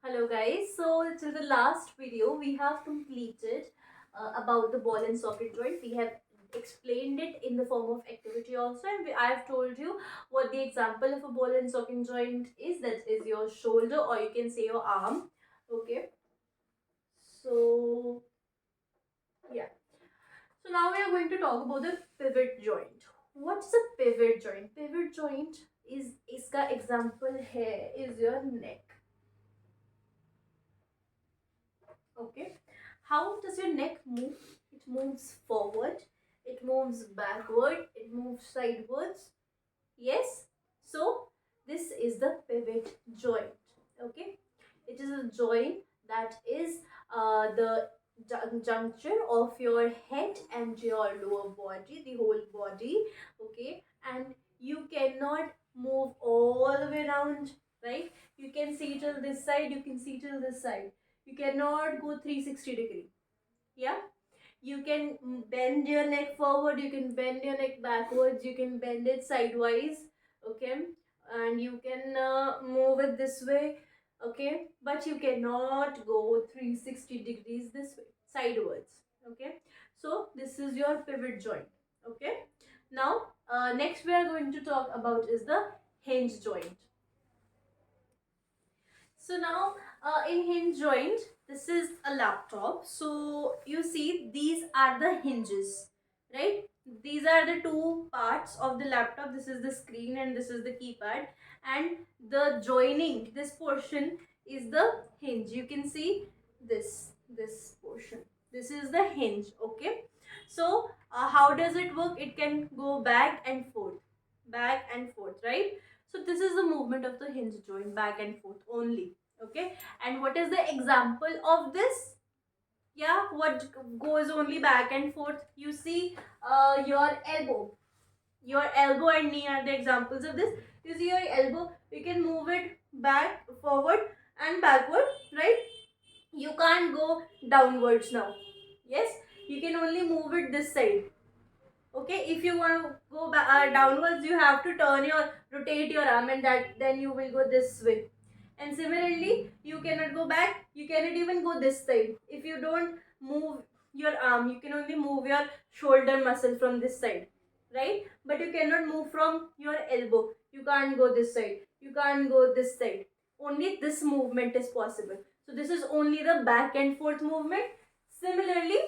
Hello guys, so till the last video we have completed about the ball and socket joint. We have explained it in the form of activity also, and I have told you what the example of a ball and socket joint is. That is your shoulder, or you can say your arm. Okay, so yeah, so now we are going to talk about the pivot joint. What's a pivot joint? Pivot joint is इसका example here is your neck. Okay, how does your neck move? It moves forward, it moves backward, it moves sidewards. Yes, so this is the pivot joint. Okay, it is a joint that is the juncture of your head and your lower body, the whole body. Okay, and you cannot move all the way around, right? You can see till this side, you can see till this side. You cannot go 360-degree. Yeah, you can bend your neck forward, you can bend your neck backwards, you can bend it sidewise. Okay, and you can move it this way. Okay, but you cannot go 360 degrees this way sidewards. Okay, so this is your pivot joint. Okay, now next we are going to talk about is the hinge joint. So now in hinge joint, this is a laptop. So you see these are the hinges, right? These are the two parts of the laptop. This is the screen and this is the keypad. And the joining, this portion is the hinge. You can see this portion. This is the hinge, okay? So how does it work? It can go back and forth, right? So this is the movement of the hinge joint, back and forth only. Okay, and what is the example of this? Yeah, what goes only back and forth? You see your elbow and knee are the examples of this. You see your elbow, you can move it back, forward and backward, right? You can't go downwards now. Yes, you can only move it this side. Okay, if you want to go downwards, you have to rotate your arm, and that then you will go this way. And similarly, you cannot go back, you cannot even go this side. If you don't move your arm, you can only move your shoulder muscle from this side, right? But you cannot move from your elbow. You can't go this side, you can't go this side. Only this movement is possible. So this is only the back and forth movement. Similarly,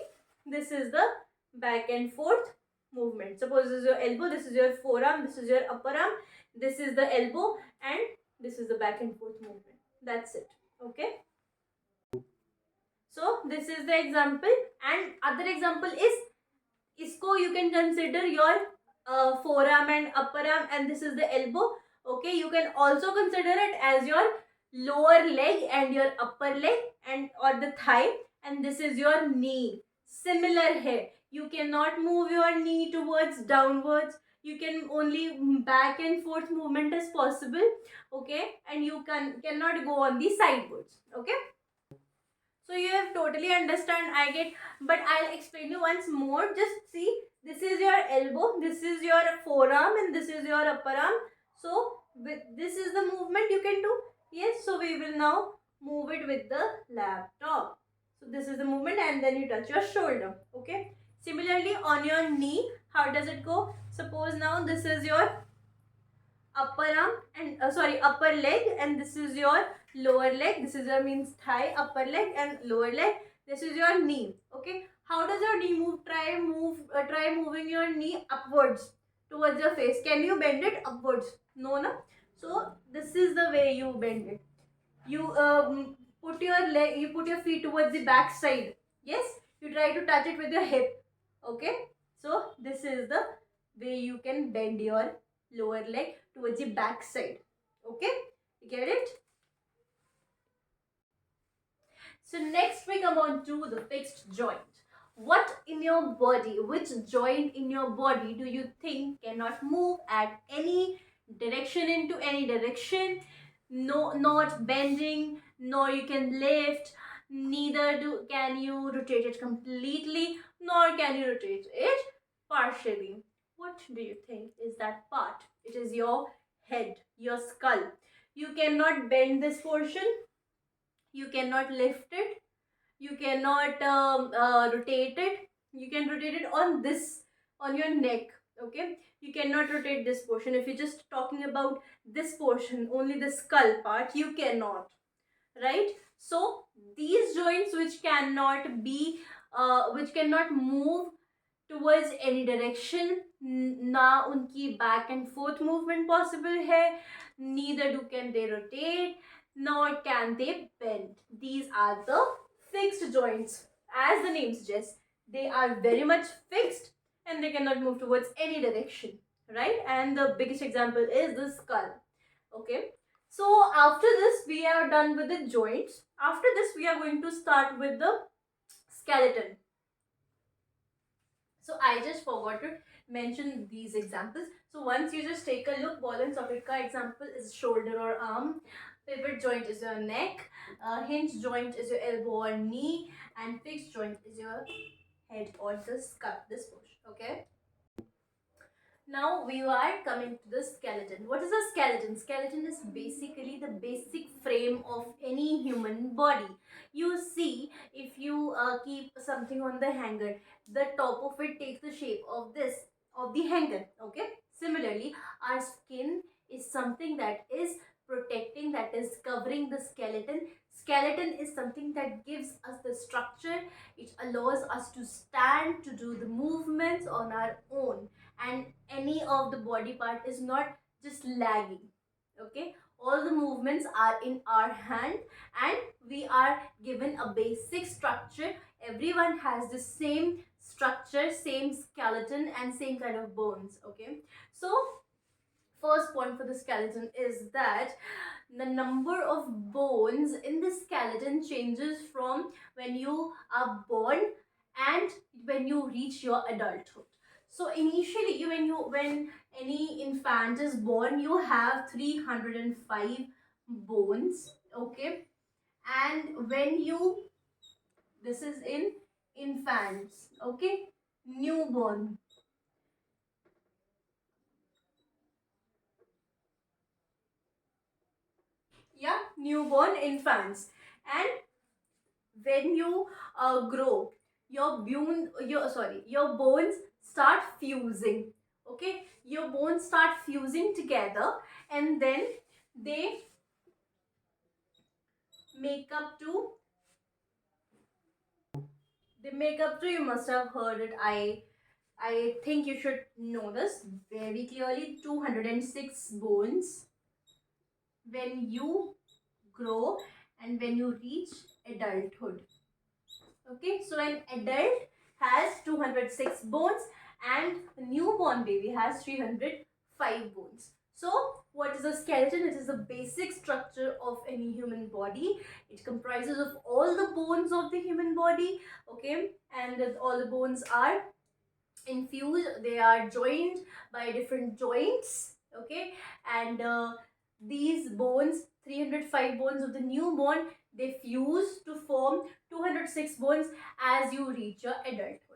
this is the back and forth movement. Suppose this is your elbow, this is your forearm, this is your upper arm, this is the elbow, and this is the back and forth movement. That's it. Okay, so this is the example, and other example is isko you can consider your forearm and upper arm, and this is the elbow. Okay, you can also consider it as your lower leg and your upper leg and or the thigh, and this is your knee. Similar here, you cannot move your knee towards downwards. You can only back and forth movement is possible. Okay, and you cannot go on the sidewards. Okay, so you have totally understand, I get, but I'll explain you once more. Just see, this is your elbow, this is your forearm, and this is your upper arm. So with this is the movement you can do. Yes, so we will now move it with the laptop. So this is the movement, and then you touch your shoulder. Okay. Similarly, on your knee, how does it go? Suppose now this is your upper arm and upper leg, and this is your lower leg. This is your means thigh, upper leg and lower leg. This is your knee. Okay, how does your knee move? Try moving your knee upwards towards your face. Can you bend it upwards? No, no. So this is the way you bend it. You put your feet towards the back side. Yes, you try to touch it with your hip. Okay, so this is the way you can bend your lower leg towards the back side. Okay, you get it? So next we come on to the fixed joint. What in your body, which joint in your body do you think cannot move at any direction into any direction? No, not bending, nor you can lift, neither can you rotate it completely, nor can you rotate it partially. What do you think is that part? It is your head, your skull. You cannot bend this portion, you cannot lift it, you cannot rotate it. You can rotate it on this, on your neck, okay? You cannot rotate this portion. If you're just talking about this portion, only the skull part, you cannot, right? So these joints which cannot be which cannot move towards any direction, ना उनकी back and forth movement possible है, neither do can they rotate, nor can they bend. These are the fixed joints. As the name suggests, they are very much fixed and they cannot move towards any direction, right? And the biggest example is the skull, okay? So after this we are done with the joints. After this we are going to start with the skeleton. So I just forgot to mention these examples. So once you just take a look, ball and socket ka example is shoulder or arm, pivot joint is your neck, hinge joint is your elbow or knee, and fixed joint is your head or the skull, this portion, okay? Now we are coming to the skeleton. What is a skeleton? Skeleton is basically the basic frame of any human body. You see, if you keep something on the hanger, the top of it takes the shape of this, of the hanger, okay? Similarly, our skin is something that is protecting, that is covering the skeleton. Skeleton is something that gives us the structure. It allows us to stand, to do the movements on our own, and any of the body part is not just lagging, okay? All the movements are in our hand and we are given a basic structure. Everyone has the same structure, same skeleton and same kind of bones, okay? So first point for the skeleton is that the number of bones in the skeleton changes from when you are born and when you reach your adulthood. So initially, when any infant is born, you have 305 bones, okay? And when you, this is in infants, okay? Newborn. Yeah, newborn infants. And when you grow, your bones start fusing, okay? Your bones start fusing together and then they make up to you must have heard it. I think you should know this very clearly. 206 bones when you grow and when you reach adulthood, okay? So an adult has 206 bones and a newborn baby has 305 bones. So what is a skeleton? It is the basic structure of any human body. It comprises of all the bones of the human body, okay? And all the bones are infused, they are joined by different joints, okay? And these bones, 305 bones of the newborn, they fuse to form 206 bones as you reach your adulthood.